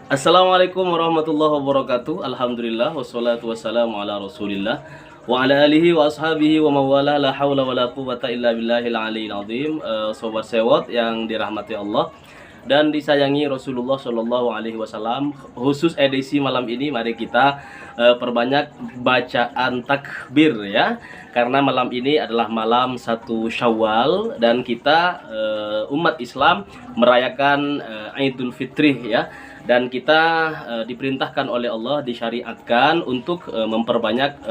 Assalamualaikum warahmatullahi wabarakatuh. Alhamdulillah wassalatu wassalamu ala Rasulillah wa ala alihi wa ashabihi wa mawala la haula wa la quwwata illa billahil aliyil azim. Sobat sewot yang dirahmati Allah dan disayangi Rasulullah Shallallahu alaihi wasallam. Khusus edisi malam ini mari kita perbanyak bacaan takbir ya. Karena malam ini adalah malam 1 Syawal dan kita umat Islam merayakan Idul Fitri ya. Dan kita diperintahkan oleh Allah, disyariatkan untuk memperbanyak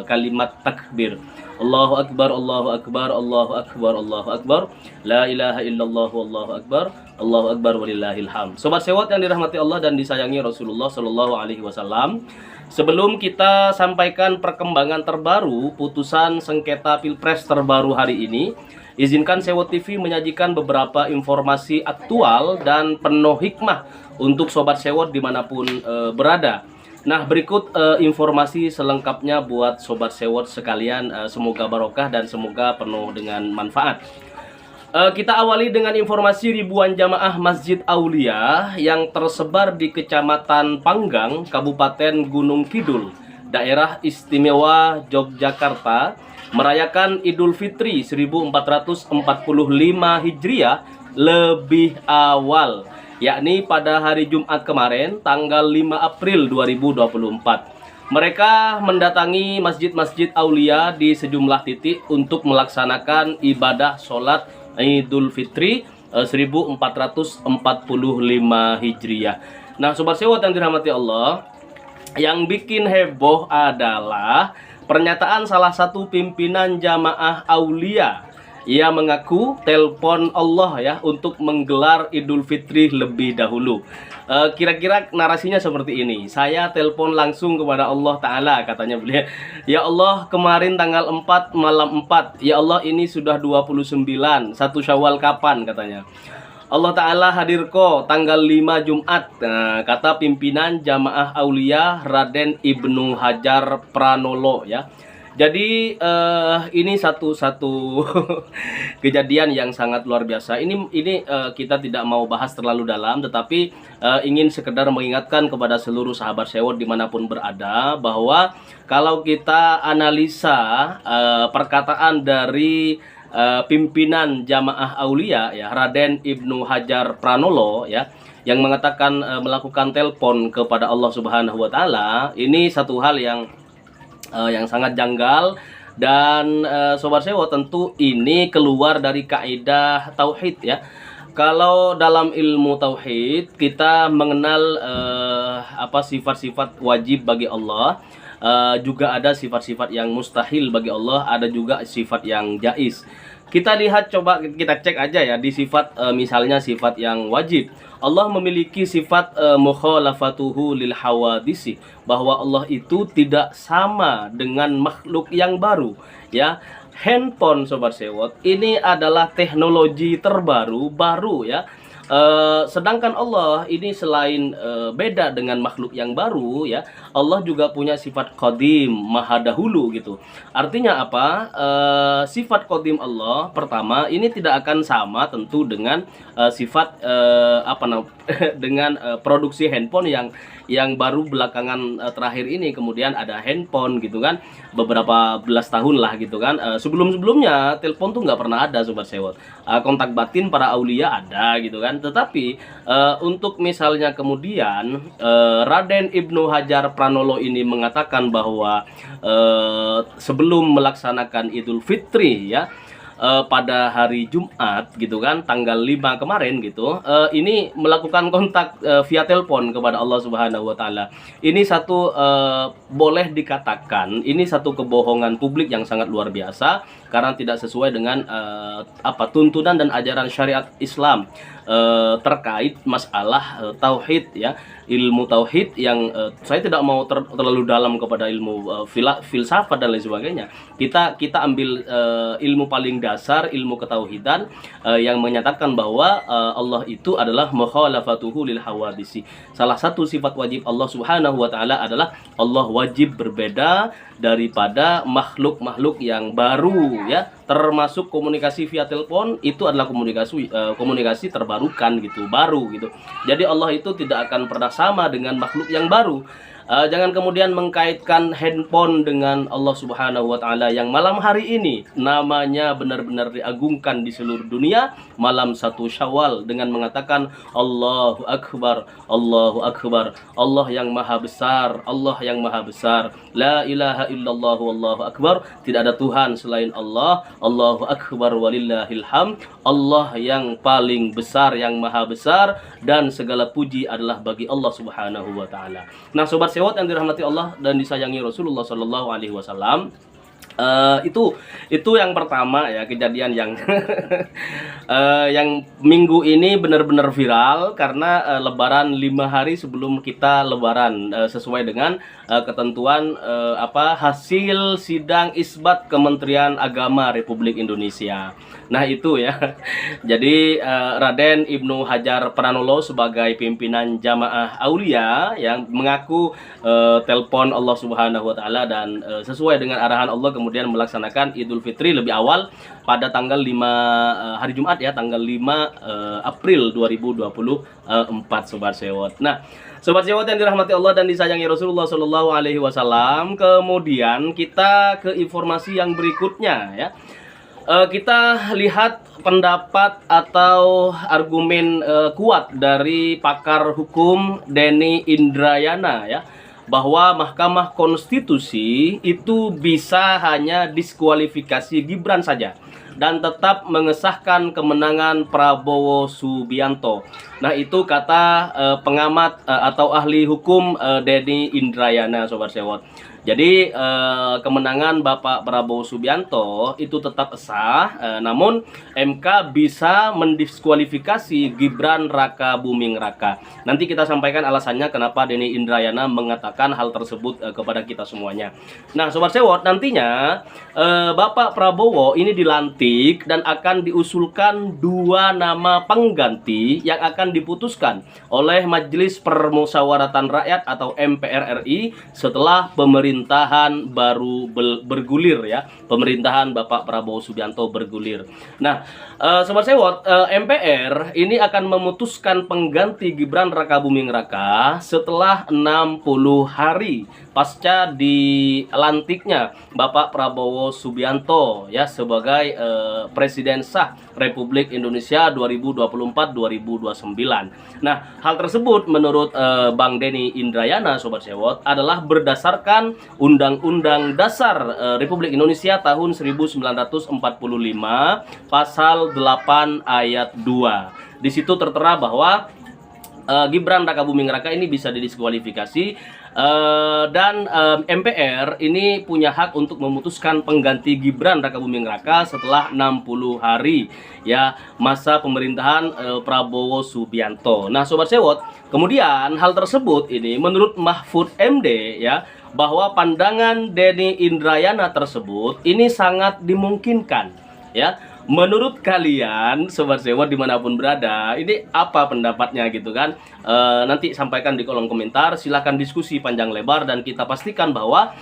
kalimat takbir. Allahu Akbar, Allahu Akbar, Allahu Akbar, Allahu Akbar, la ilaha illallah, Allahu Akbar, Allahu Akbar walillahil hamd. Sobat sewot yang dirahmati Allah dan disayangi Rasulullah Shallallahu alaihi wasallam, sebelum kita sampaikan perkembangan terbaru putusan sengketa Pilpres terbaru hari ini, izinkan Sewot TV menyajikan beberapa informasi aktual dan penuh hikmah untuk Sobat Sewot dimanapun berada. Nah, berikut informasi selengkapnya buat Sobat Sewot sekalian. Semoga barokah dan semoga penuh dengan manfaat. Kita awali dengan informasi ribuan jamaah Masjid Aulia yang tersebar di Kecamatan Panggang, Kabupaten Gunung Kidul, Daerah Istimewa Yogyakarta, merayakan Idul Fitri 1445 Hijriah lebih awal, yakni pada hari Jumat kemarin tanggal 5 April 2024. Mereka mendatangi masjid-masjid Aulia di sejumlah titik untuk melaksanakan ibadah sholat Idul Fitri 1445 Hijriah. Nah, Sobat Sewot yang dirahmati Allah, yang bikin heboh adalah pernyataan salah satu pimpinan jamaah Aulia. Ia mengaku telepon Allah ya untuk menggelar Idul Fitri lebih dahulu. Kira-kira narasinya seperti ini. Saya telepon langsung kepada Allah Ta'ala, katanya beliau. Ya Allah, kemarin tanggal 4 malam 4. Ya Allah, ini sudah 29. 1 Syawal kapan, katanya. Allah Ta'ala hadir kok tanggal 5 Jumat. Nah, kata pimpinan jamaah Aulia Raden Ibnu Hajar Pranolo ya. Jadi ini satu kejadian yang sangat luar biasa. Ini kita tidak mau bahas terlalu dalam, tetapi ingin sekedar mengingatkan kepada seluruh sahabat sewot dimanapun berada bahwa kalau kita analisa perkataan dari pimpinan jamaah Aulia ya, Raden Ibnu Hajar Pranolo ya, yang mengatakan melakukan telepon kepada Allah Subhanahu wa Ta'ala, ini satu hal yang sangat janggal. Dan Sobat Sewot, tentu ini keluar dari kaidah tauhid ya. Kalau dalam ilmu tauhid kita mengenal sifat-sifat wajib bagi Allah, juga ada sifat-sifat yang mustahil bagi Allah, ada juga sifat yang jaiz. Kita lihat, coba kita cek aja ya di sifat misalnya sifat yang wajib. Allah memiliki sifat mukhalafatuhu lil hawadisi, bahwa Allah itu tidak sama dengan makhluk yang baru ya. Handphone Sobat Sewot ini adalah teknologi terbaru ya. Sedangkan Allah ini selain beda dengan makhluk yang baru ya, Allah juga punya sifat qadim, maha dahulu gitu. Artinya apa? Sifat qadim Allah pertama ini tidak akan sama tentu dengan sifat dengan produksi handphone yang baru belakangan terakhir ini. Kemudian ada handphone gitu kan, beberapa belas tahun lah gitu kan. Sebelum-sebelumnya telepon tuh nggak pernah ada Sobat Sewot. Kontak batin para aulia ada gitu kan. Tetapi untuk misalnya kemudian Raden Ibnu Hajar Pranolo ini mengatakan bahwa sebelum melaksanakan Idul Fitri ya, pada hari Jumat gitu kan, tanggal 5 kemarin gitu, ini melakukan kontak via telepon kepada Allah Subhanahu wa Ta'ala. Ini satu boleh dikatakan ini satu kebohongan publik yang sangat luar biasa, karena tidak sesuai dengan tuntunan dan ajaran syariat Islam terkait masalah tauhid ya, ilmu tauhid yang saya tidak mau terlalu dalam kepada ilmu filsafat dan lain sebagainya. Kita ambil ilmu paling dasar, ilmu ketauhidan yang menyatakan bahwa Allah itu adalah mukhalafatuhu lil hawadisi. Salah satu sifat wajib Allah Subhanahu wa Ta'ala adalah Allah wajib berbeda daripada makhluk-makhluk yang baru ya, termasuk komunikasi via telepon itu adalah komunikasi terbarukan gitu, baru gitu. Jadi Allah itu tidak akan pernah sama dengan makhluk yang baru. Jangan kemudian mengkaitkan handphone dengan Allah Subhanahu wa Ta'ala yang malam hari ini namanya benar-benar diagungkan di seluruh dunia, malam 1 Syawal, dengan mengatakan Allahu Akbar, Allahu Akbar, Allah yang maha besar, Allah yang maha besar, la ilaha illallah wallahu akbar, tidak ada Tuhan selain Allah, Allahu Akbar walillahil hamd, Allah yang paling besar, yang maha besar, dan segala puji adalah bagi Allah Subhanahu wa Ta'ala. Nah, sobat sewot yang dirahmati Allah dan disayangi Rasulullah Shallallahu Alaihi Wasallam, itu yang pertama ya, kejadian yang yang minggu ini benar-benar viral karena Lebaran 5 hari sebelum kita Lebaran, sesuai dengan ketentuan hasil sidang isbat Kementerian Agama Republik Indonesia. Nah itu ya, jadi Raden Ibnu Hajar Pranolo sebagai pimpinan Jamaah Aulia yang mengaku telepon Allah Subhanahu wa Ta'ala dan sesuai dengan arahan Allah kemudian melaksanakan Idul Fitri lebih awal pada tanggal 5 hari Jumat ya, tanggal 5 April 2024, sobat sewot. Nah, sobat sewot yang dirahmati Allah dan disayangi Rasulullah Shallallahu Alaihi Wasallam, kemudian kita ke informasi yang berikutnya ya. Kita lihat pendapat atau argumen kuat dari pakar hukum Denny Indrayana ya, bahwa Mahkamah Konstitusi itu bisa hanya diskualifikasi Gibran saja dan tetap mengesahkan kemenangan Prabowo Subianto. Nah itu kata pengamat atau ahli hukum Denny Indrayana, sobat sewot. Jadi kemenangan Bapak Prabowo Subianto itu tetap sah, namun MK bisa mendiskualifikasi Gibran Raka Buming Raka. Nanti kita sampaikan alasannya kenapa Denny Indrayana mengatakan hal tersebut kepada kita semuanya. Nah, sobat sewot, nantinya Bapak Prabowo ini dilantik dan akan diusulkan 2 nama pengganti yang akan diputuskan oleh Majelis Permusyawaratan Rakyat atau MPR RI setelah pemerintahan baru bergulir ya, pemerintahan Bapak Prabowo Subianto bergulir. Nah, sobat sewot, MPR ini akan memutuskan pengganti Gibran Raka Buming Raka setelah 60 hari pasca dilantiknya Bapak Prabowo Subianto ya sebagai presiden sah Republik Indonesia 2024-2029. Nah, hal tersebut menurut Bang Denny Indrayana, sobat sewot, adalah berdasarkan Undang-Undang Dasar Republik Indonesia tahun 1945 pasal 8 ayat 2. Di situ tertera bahwa Gibran Raka Buming Raka ini bisa didiskualifikasi dan MPR ini punya hak untuk memutuskan pengganti Gibran Raka Buming Raka setelah 60 hari ya masa pemerintahan Prabowo Subianto. Nah, sobat sewot, kemudian hal tersebut ini menurut Mahfud MD ya, bahwa pandangan Denny Indrayana tersebut ini sangat dimungkinkan ya. Menurut kalian, sobat sewot dimanapun berada, ini apa pendapatnya gitu kan? Nanti sampaikan di kolom komentar, silahkan diskusi panjang lebar dan kita pastikan bahwa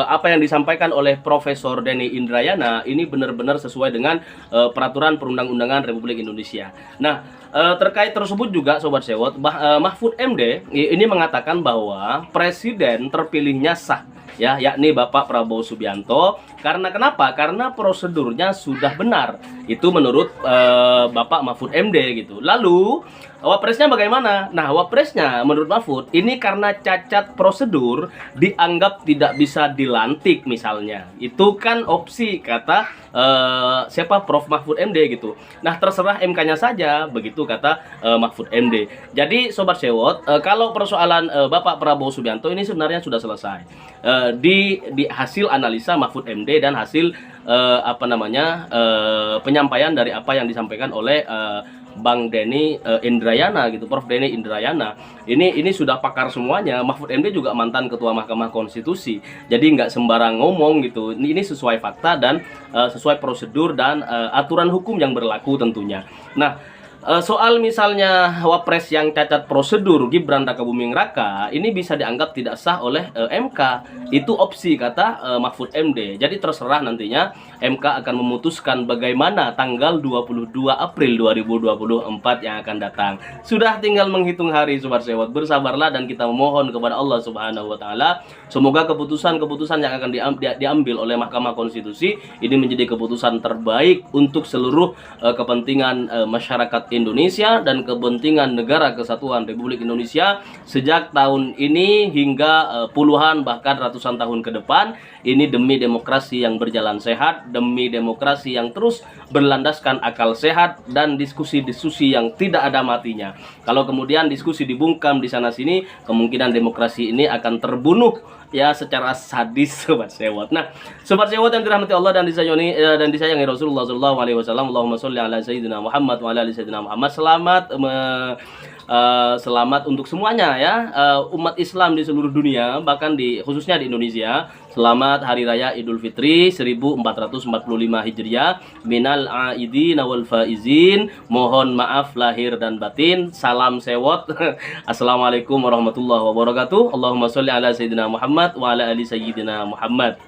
apa yang disampaikan oleh Profesor Denny Indrayana ini benar-benar sesuai dengan peraturan perundang-undangan Republik Indonesia. Nah, terkait tersebut juga, sobat sewot, Mahfud MD ini mengatakan bahwa presiden terpilihnya sah ya, yakni Bapak Prabowo Subianto. Karena kenapa? Karena prosedurnya sudah benar. Itu menurut Bapak Mahfud MD gitu. Lalu wapresnya bagaimana? Nah, wapresnya menurut Mahfud ini karena cacat prosedur dianggap tidak bisa dilantik misalnya. Itu kan opsi kata siapa, Prof Mahfud MD gitu. Nah, terserah MK-nya saja, begitu kata Mahfud MD. Jadi sobat sewot, kalau persoalan Bapak Prabowo Subianto ini sebenarnya sudah selesai di hasil analisa Mahfud MD dan hasil penyampaian dari apa yang disampaikan oleh Bang Denny Indrayana gitu, Prof Denny Indrayana. Ini sudah pakar semuanya. Mahfud MD juga mantan ketua Mahkamah Konstitusi. Jadi nggak sembarang ngomong gitu. Ini sesuai fakta dan sesuai prosedur dan aturan hukum yang berlaku tentunya. Nah, Soal misalnya wapres yang cacat prosedur Gibran Rakabuming Raka ini bisa dianggap tidak sah oleh MK. Itu opsi kata Mahfud MD. Jadi terserah nantinya MK akan memutuskan bagaimana tanggal 22 April 2024 yang akan datang. Sudah tinggal menghitung hari Sobat Sewot. Bersabarlah dan kita memohon kepada Allah Subhanahu wa taala semoga keputusan-keputusan yang akan diambil oleh Mahkamah Konstitusi ini menjadi keputusan terbaik untuk seluruh kepentingan masyarakat Indonesia dan kepentingan negara kesatuan Republik Indonesia sejak tahun ini hingga puluhan bahkan ratusan tahun ke depan. Ini demi demokrasi yang berjalan sehat, demi demokrasi yang terus berlandaskan akal sehat dan diskusi-diskusi yang tidak ada matinya. Kalau kemudian diskusi dibungkam di sana sini, kemungkinan demokrasi ini akan terbunuh ya secara sadis Sobat Sewot. Nah, Sobat Sewot yang dirahmati Allah dan disayangi Rasulullah SAW, Allahumma sholli ala sayyidina Muhammad wa ala ali sayyidina Muhammad. Selamat untuk semuanya ya, umat Islam di seluruh dunia, bahkan khususnya di Indonesia. Selamat Hari Raya Idul Fitri 1445 Hijriah. Minal aidin wal faizin. Mohon maaf lahir dan batin. Salam Sewot. Assalamualaikum warahmatullahi wabarakatuh. Allahumma sholli ala sayyidina Muhammad wa ala ali sayyidina Muhammad.